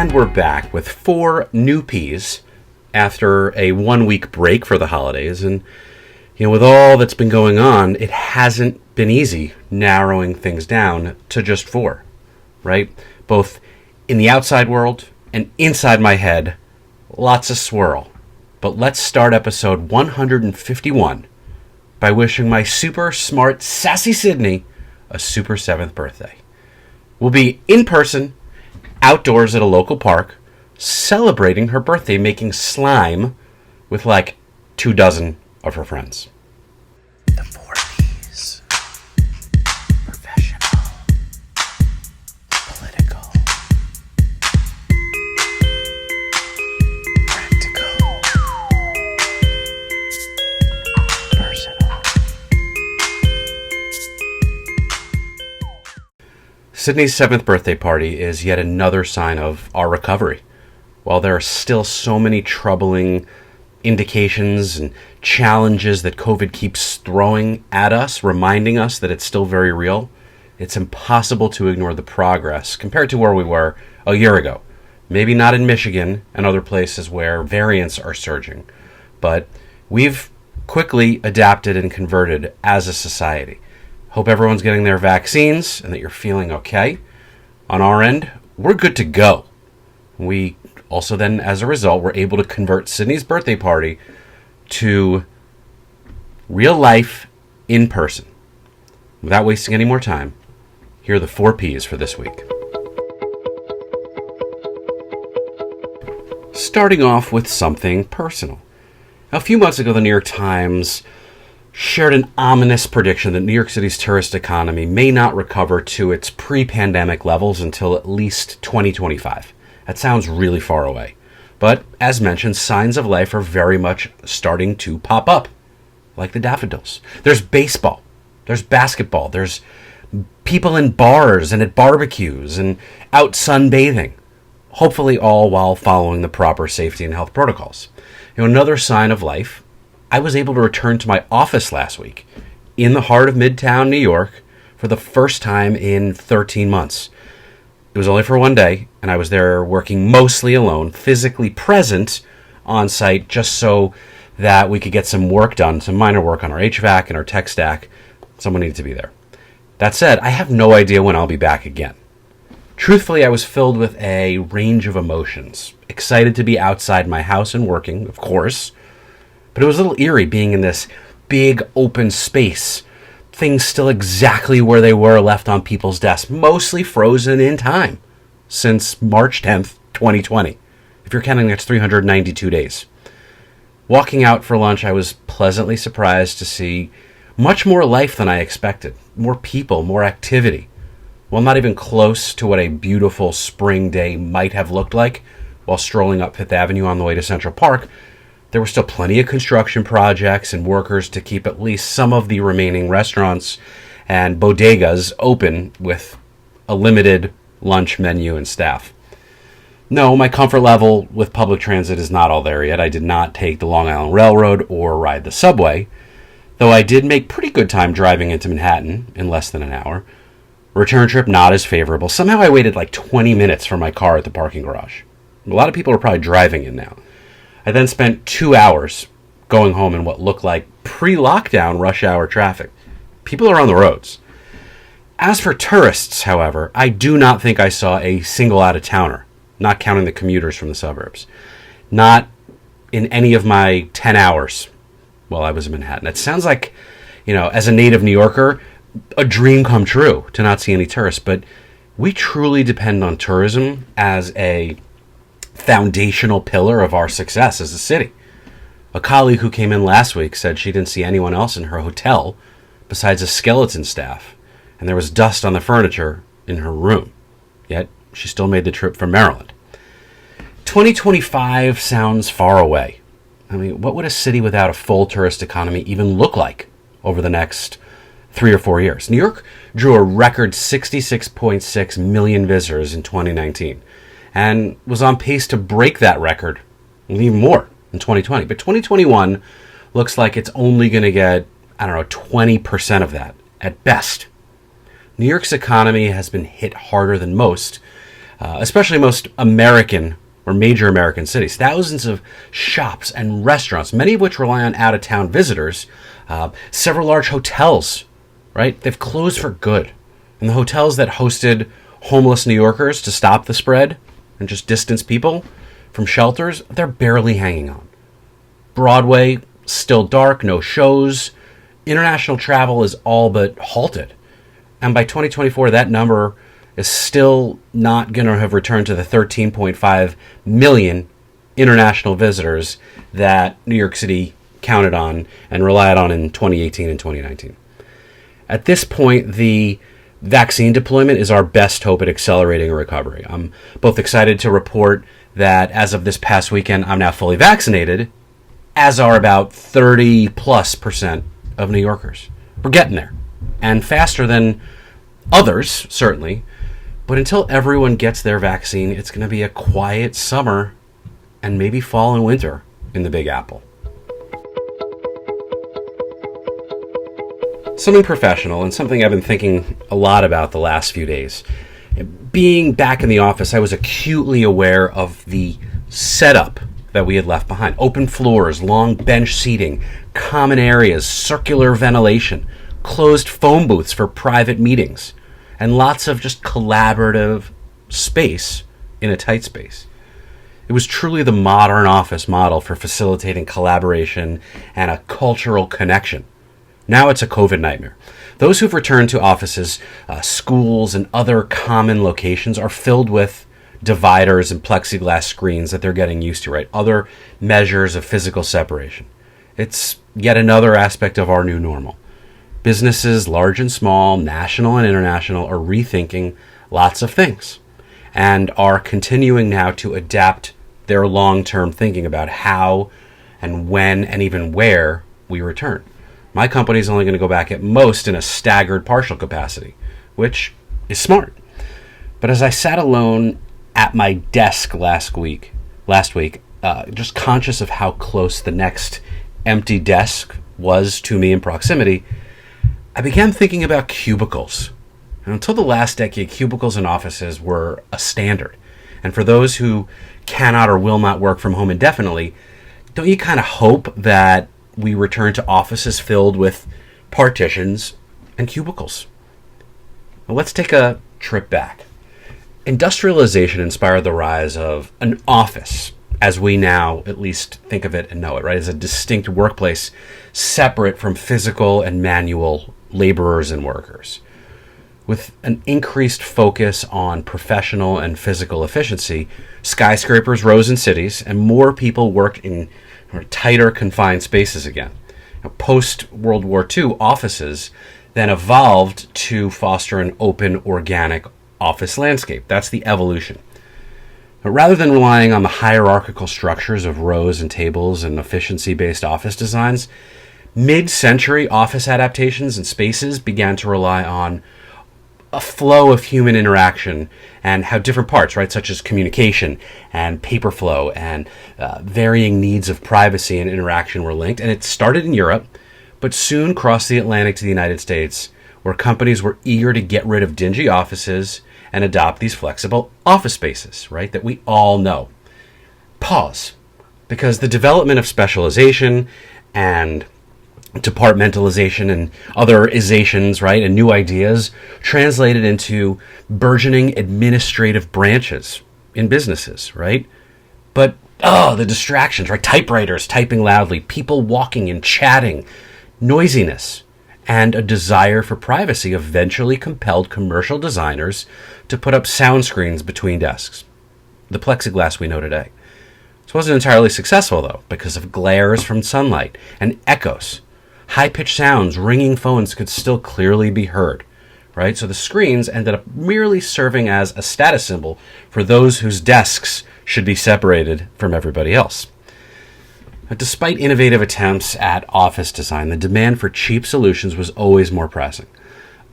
And we're back with 4 new P's after a 1-week break for the holidays. And, with all that's been going on, it hasn't been easy narrowing things down to just 4, right? Both in the outside world and inside my head, lots of swirl. But let's start episode 151 by wishing my super smart, sassy Sydney a super 7th birthday. We'll be in person, outdoors at a local park, celebrating her birthday, making slime with like 24 of her friends. The 4 P's. Professional. Political. Practical. Personal. Sydney's 7th birthday party is yet another sign of our recovery. While there are still so many troubling indications and challenges that COVID keeps throwing at us, reminding us that it's still very real, it's impossible to ignore the progress compared to where we were a year ago. Maybe not in Michigan and other places where variants are surging, but we've quickly adapted and converted as a society. Hope everyone's getting their vaccines and that you're feeling okay. On our end, we're good to go. We also then, as a result, were able to convert Sydney's birthday party to real life in person. Without wasting any more time, here are the 4 P's for this week. Starting off with something personal. A few months ago, the New York Times shared an ominous prediction that New York City's tourist economy may not recover to its pre-pandemic levels until at least 2025. That sounds really far away. But, as mentioned, signs of life are very much starting to pop up, like the daffodils. There's baseball, there's basketball, there's people in bars and at barbecues and out sunbathing, hopefully all while following the proper safety and health protocols. Another sign of life, I was able to return to my office last week in the heart of Midtown New York for the first time in 13 months. It was only for one day, and I was there working mostly alone, physically present on site just so that we could get some work done, some minor work on our HVAC and our tech stack. Someone needed to be there. That said, I have no idea when I'll be back again. Truthfully, I was filled with a range of emotions. Excited to be outside my house and working, of course, but it was a little eerie being in this big open space. Things still exactly where they were, left on people's desks, mostly frozen in time since March 10th, 2020. If you're counting, that's 392 days. Walking out for lunch, I was pleasantly surprised to see much more life than I expected. More people, more activity. While not even close to what a beautiful spring day might have looked like while strolling up Fifth Avenue on the way to Central Park, there were still plenty of construction projects and workers to keep at least some of the remaining restaurants and bodegas open with a limited lunch menu and staff. No, my comfort level with public transit is not all there yet. I did not take the Long Island Railroad or ride the subway, though I did make pretty good time driving into Manhattan in less than an hour. Return trip not as favorable. Somehow I waited like 20 minutes for my car at the parking garage. A lot of people are probably driving in now. I then spent 2 hours going home in what looked like pre-lockdown rush hour traffic. People are on the roads. As for tourists, however, I do not think I saw a single out-of-towner, not counting the commuters from the suburbs. Not in any of my 10 hours while I was in Manhattan. It sounds like, as a native New Yorker, a dream come true to not see any tourists, but we truly depend on tourism as a foundational pillar of our success as a city. A colleague who came in last week said she didn't see anyone else in her hotel besides a skeleton staff, and there was dust on the furniture in her room. Yet, she still made the trip from Maryland. 2025 sounds far away. I mean, what would a city without a full tourist economy even look like over the next 3 or 4 years? New York drew a record 66.6 million visitors in 2019. And was on pace to break that record, and even more, in 2020. But 2021 looks like it's only going to get, 20% of that, at best. New York's economy has been hit harder than most, especially most American or major American cities. Thousands of shops and restaurants, many of which rely on out-of-town visitors. Several large hotels, right? They've closed for good. And the hotels that hosted homeless New Yorkers to stop the spread and just distance people from shelters, they're barely hanging on. Broadway, still dark, no shows. International travel is all but halted. And by 2024, that number is still not going to have returned to the 13.5 million international visitors that New York City counted on and relied on in 2018 and 2019. At this point, the vaccine deployment is our best hope at accelerating a recovery. I'm both excited to report that as of this past weekend, I'm now fully vaccinated, as are about 30+% of New Yorkers. We're getting there, and faster than others, certainly. But until everyone gets their vaccine, it's going to be a quiet summer and maybe fall and winter in the Big Apple. Something professional and something I've been thinking a lot about the last few days. Being back in the office, I was acutely aware of the setup that we had left behind. Open floors, long bench seating, common areas, circular ventilation, closed phone booths for private meetings, and lots of just collaborative space in a tight space. It was truly the modern office model for facilitating collaboration and a cultural connection. Now it's a COVID nightmare. Those who've returned to offices, schools, and other common locations are filled with dividers and plexiglass screens that they're getting used to, right? Other measures of physical separation. It's yet another aspect of our new normal. Businesses, large and small, national and international, are rethinking lots of things and are continuing now to adapt their long-term thinking about how and when and even where we return. My company is only going to go back at most in a staggered partial capacity, which is smart. But as I sat alone at my desk last week, just conscious of how close the next empty desk was to me in proximity, I began thinking about cubicles. And until the last decade, cubicles in offices were a standard. And for those who cannot or will not work from home indefinitely, don't you kind of hope that we return to offices filled with partitions and cubicles? Well, let's take a trip back. Industrialization inspired the rise of an office, as we now at least think of it and know it, right? As a distinct workplace separate from physical and manual laborers and workers. With an increased focus on professional and physical efficiency, skyscrapers rose in cities and more people worked in tighter confined spaces again. Post-World War II, offices then evolved to foster an open, organic office landscape. That's the evolution. But rather than relying on the hierarchical structures of rows and tables and efficiency-based office designs, mid-century office adaptations and spaces began to rely on a flow of human interaction and how different parts, right, such as communication and paper flow and varying needs of privacy and interaction were linked. And it started in Europe, but soon crossed the Atlantic to the United States, where companies were eager to get rid of dingy offices and adopt these flexible office spaces, right, that we all know. Pause, because the development of specialization and departmentalization and other izations, right, and new ideas translated into burgeoning administrative branches in businesses, right? But, the distractions, right? Typewriters typing loudly, people walking and chatting, noisiness, and a desire for privacy eventually compelled commercial designers to put up sound screens between desks. The plexiglass we know today. This wasn't entirely successful, though, because of glares from sunlight and echoes. High-pitched sounds, ringing phones could still clearly be heard, right? So the screens ended up merely serving as a status symbol for those whose desks should be separated from everybody else. But despite innovative attempts at office design, the demand for cheap solutions was always more pressing.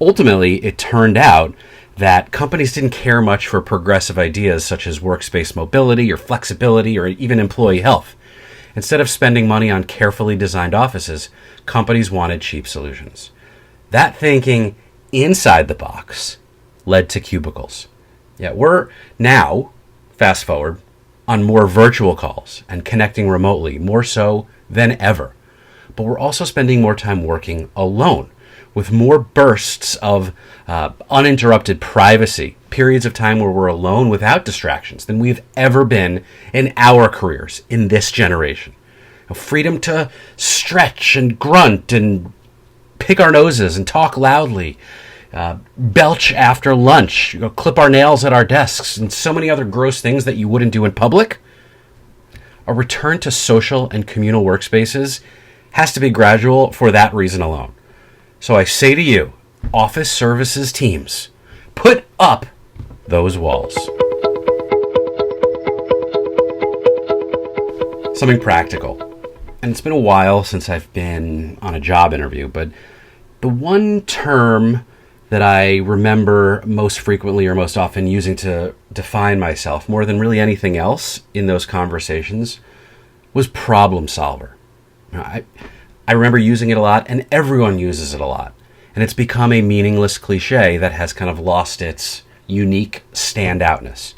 Ultimately, it turned out that companies didn't care much for progressive ideas such as workspace mobility or flexibility or even employee health. Instead of spending money on carefully designed offices, companies wanted cheap solutions. That thinking inside the box led to cubicles. Yeah, we're now, fast forward, on more virtual calls and connecting remotely, more so than ever. But we're also spending more time working alone, with more bursts of uninterrupted privacy, periods of time where we're alone without distractions than we've ever been in our careers in this generation. Freedom to stretch and grunt and pick our noses and talk loudly, belch after lunch, clip our nails at our desks, and so many other gross things that you wouldn't do in public. A return to social and communal workspaces has to be gradual for that reason alone. So I say to you, office services teams, put up those walls. Something practical. And it's been a while since I've been on a job interview, but the one term that I remember most frequently or most often using to define myself more than really anything else in those conversations was problem solver. I remember using it a lot, and everyone uses it a lot. And it's become a meaningless cliche that has kind of lost its unique standoutness.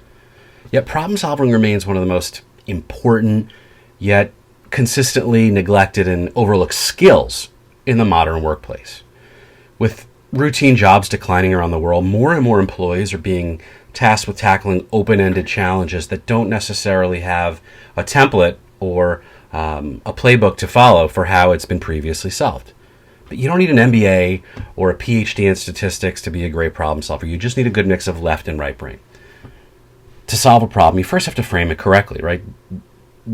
Yet problem solving remains one of the most important, yet consistently neglected and overlooked skills in the modern workplace. With routine jobs declining around the world, more and more employees are being tasked with tackling open-ended challenges that don't necessarily have a template or a playbook to follow for how it's been previously solved. But you don't need an MBA or a PhD in statistics to be a great problem solver. You just need a good mix of left and right brain. To solve a problem, you first have to frame it correctly, right?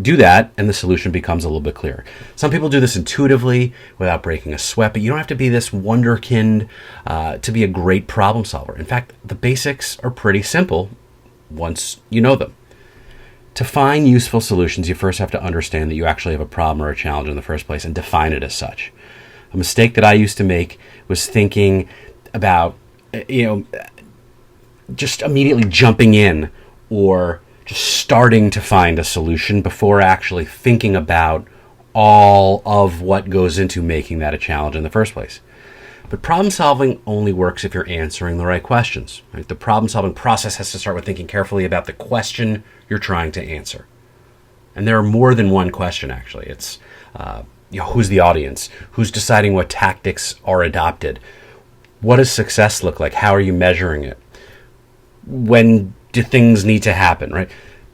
Do that, and the solution becomes a little bit clearer. Some people do this intuitively without breaking a sweat, but you don't have to be this wonderkind to be a great problem solver. In fact, the basics are pretty simple once you know them. To find useful solutions, you first have to understand that you actually have a problem or a challenge in the first place and define it as such. A mistake that I used to make was thinking about, just immediately jumping in or just starting to find a solution before actually thinking about all of what goes into making that a challenge in the first place. But problem solving only works if you're answering the right questions. Right? The problem solving process has to start with thinking carefully about the question you're trying to answer. And there are more than one question, actually. It's who's the audience? Who's deciding what tactics are adopted? What does success look like? How are you measuring it? When do things need to happen, right?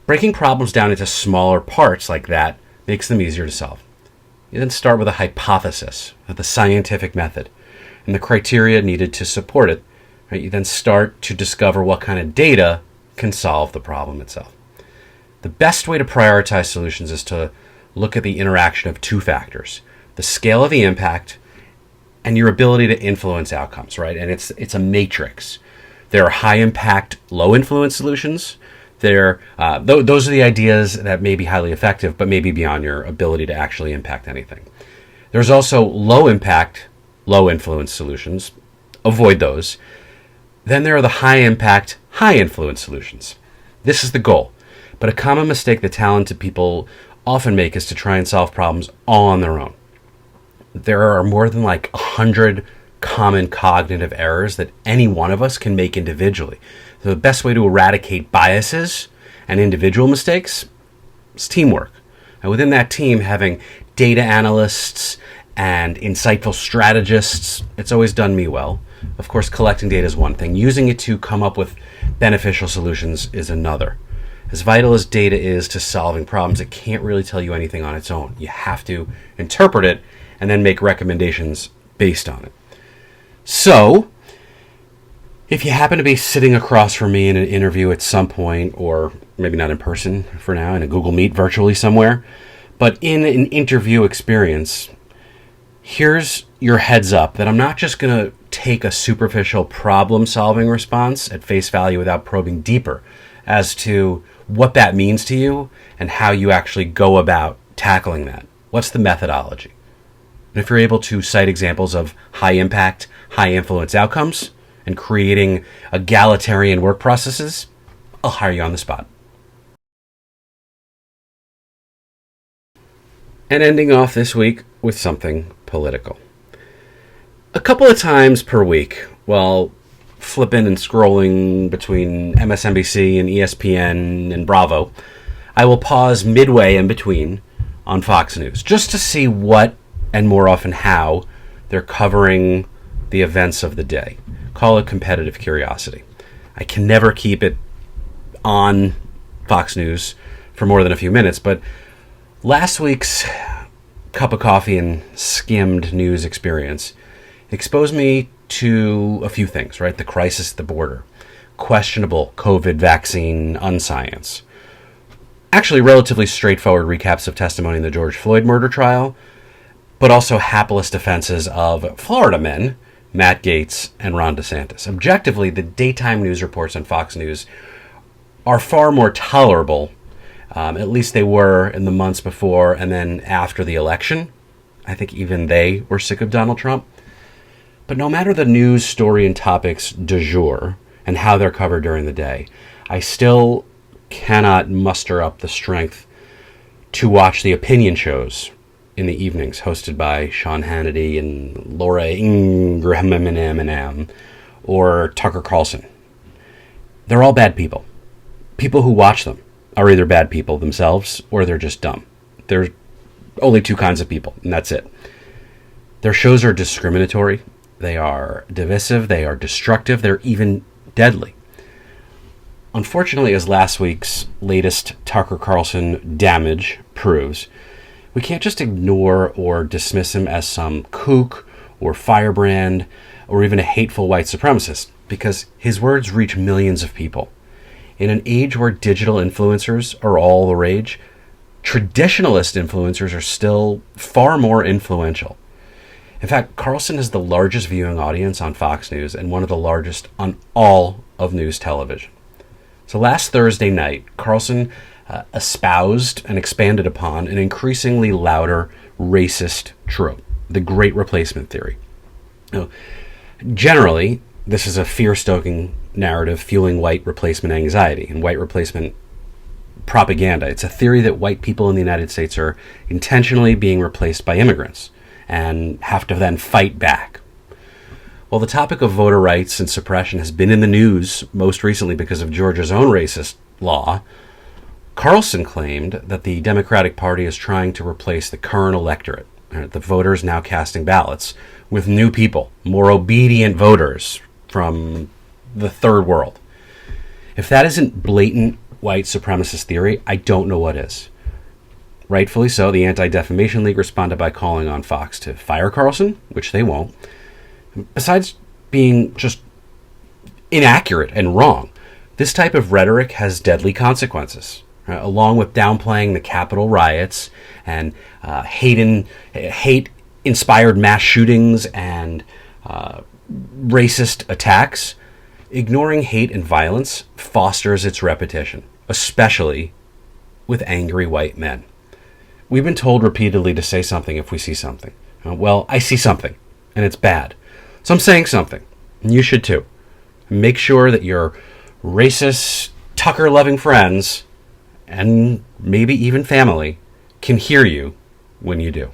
Breaking problems down into smaller parts like that makes them easier to solve. You then start with a hypothesis, with a scientific method, and the criteria needed to support it. Right? You then start to discover what kind of data can solve the problem itself. The best way to prioritize solutions is to look at the interaction of two factors: the scale of the impact and your ability to influence outcomes, right? And it's a matrix. There are high impact, low influence solutions. Those are the ideas that may be highly effective, but may be beyond your ability to actually impact anything. There's also low impact, low influence solutions. Avoid those. Then there are the high impact, high influence solutions. This is the goal. But a common mistake that talented people often make is to try and solve problems all on their own. There are more than 100 common cognitive errors that any one of us can make individually. So the best way to eradicate biases and individual mistakes is teamwork. And within that team, having data analysts and insightful strategists, it's always done me well. Of course, collecting data is one thing. Using it to come up with beneficial solutions is another. As vital as data is to solving problems, it can't really tell you anything on its own. You have to interpret it and then make recommendations based on it. So, if you happen to be sitting across from me in an interview at some point, or maybe not in person for now, in a Google Meet virtually somewhere, but in an interview experience, here's your heads up that I'm not just going to take a superficial problem-solving response at face value without probing deeper as to what that means to you and how you actually go about tackling that. What's the methodology? And if you're able to cite examples of high-impact, high-influence outcomes and creating egalitarian work processes, I'll hire you on the spot. And ending off this week with something political. A couple of times per week, while flipping and scrolling between MSNBC and ESPN and Bravo, I will pause midway in between on Fox News just to see what, and more often how, they're covering the events of the day. Call it competitive curiosity. I can never keep it on Fox News for more than a few minutes, but last week's cup of coffee and skimmed news experience exposed me to a few things, right? The crisis at the border, questionable COVID vaccine unscience, actually relatively straightforward recaps of testimony in the George Floyd murder trial, but also hapless defenses of Florida men, Matt Gaetz and Ron DeSantis. Objectively, the daytime news reports on Fox News are far more tolerable. At least they were in the months before and then after the election. I think even they were sick of Donald Trump. But no matter the news story and topics du jour and how they're covered during the day, I still cannot muster up the strength to watch the opinion shows in the evenings hosted by Sean Hannity and Laura Ingraham or Tucker Carlson. They're all bad people. People who watch them are either bad people themselves or they're just dumb. There's only two kinds of people, and that's it. Their shows are discriminatory. They are divisive. They are destructive. They're even deadly. Unfortunately, as last week's latest Tucker Carlson damage proves, we can't just ignore or dismiss him as some kook or firebrand or even a hateful white supremacist, because his words reach millions of people. In an age where digital influencers are all the rage, traditionalist influencers are still far more influential. In fact, Carlson is the largest viewing audience on Fox News and one of the largest on all of news television. So last Thursday night, Carlson espoused and expanded upon an increasingly louder racist trope, the Great Replacement theory. Now, generally, this is a fear-stoking narrative fueling white replacement anxiety and white replacement propaganda. It's a theory that white people in the United States are intentionally being replaced by immigrants and have to then fight back. While the topic of voter rights and suppression has been in the news most recently because of Georgia's own racist law, Carlson claimed that the Democratic Party is trying to replace the current electorate, the voters now casting ballots, with new people, more obedient voters from the third world. If that isn't blatant white supremacist theory, I don't know what is. Rightfully so, the Anti-Defamation League responded by calling on Fox to fire Carlson, which they won't. Besides being just inaccurate and wrong, this type of rhetoric has deadly consequences. Along with downplaying the Capitol riots and hate-inspired mass shootings and racist attacks, ignoring hate and violence fosters its repetition, especially with angry white men. We've been told repeatedly to say something if we see something. Well, I see something, and it's bad. So I'm saying something, and you should too. Make sure that your racist, Tucker-loving friends, and maybe even family, can hear you when you do.